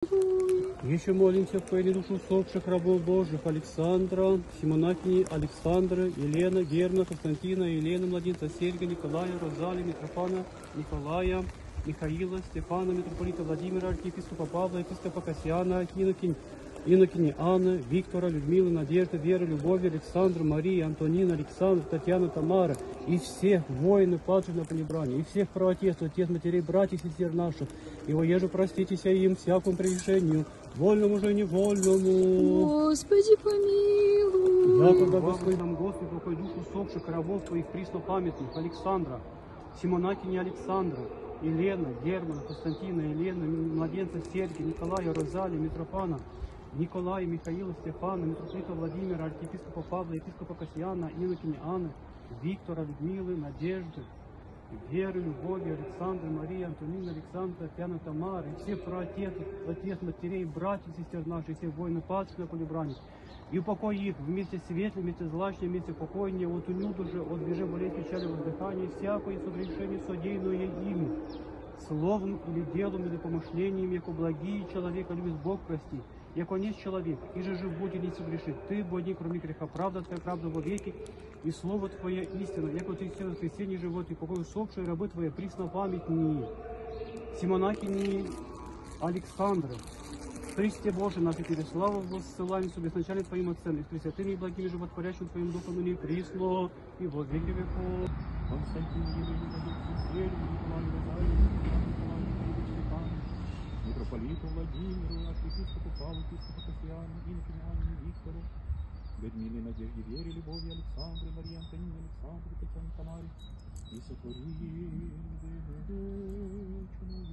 Еще молимся в поэли душу усопших рабов Божьих Александра, Симонакини, Александра, Елена, Германа, Константина, Елена, младенца Сергия, Николая, Розалия, Митрофана, Николая, Михаила, Стефана, митрополита Владимира, архиепископа Павла, епископа Кассиана, Инокини Анны, Виктора, Людмилы, Надежды, Веры, Любови, Александра, Марии, Антонина, Александра, Татьяна, Тамара, и всех воинов, падших на понебрании, и всех правотеств, отец, матерей, братьев и сестер наших, и воеже проститеся им всякому прегрешению, вольному же и невольному. Господи, помилуй. Я, когда Господь нам, Господи, покой душу усопших рабов Твоих преснопамятных, Александра, Симонакини Александра, Елена, Германа, Константина, Елена, младенца Сергия, Николая, Розалия, Митрофана, Николая, Михаила, Стефана, митрополита Владимира, архиепископа Павла, епископа Кассиана, Инокини Анны, Виктора, Людмилы, Надежды, Веры, Любови, Александры, Марии, Антонины, Александра, Татьяны, Тамары, и всех отец, матерей, братьев, сестер наших, всех воинов, падших на понебрании. И упокой их вместе светлым, вместе злачным, вместе покойнее, от унюду же, от беже болезни, печали, воздыхания, всякое согрешение, содеянное ими, словом или делом, или помышлением, яко благие человека любит Бог прости, яко не человек, и же жив будет не согрешит. Ты, Бог, кроме греха, правда Твоя, правда во веки, и слово Твое истина, яко Ты истина воскресенье живот, и покой усопшие рабы Твои, преснопамятные, Симонакини Александра, Христе Боже, на Тебе славу воссылаем себе сначала Твоим Отцем, и с пресвятыми и благими животворящим Твоим Духом, и присно, и во веки веков. Константин, митрополиту Владимиру, архиепископу Павлу, епископу Кассиану, Инокину Анне, Виктору, Людмиле, Надежде, Вере, Любови, Александре, Марии, Антонине, Александре, Татьяне, Тамаре, и сотвори вечную помянуть.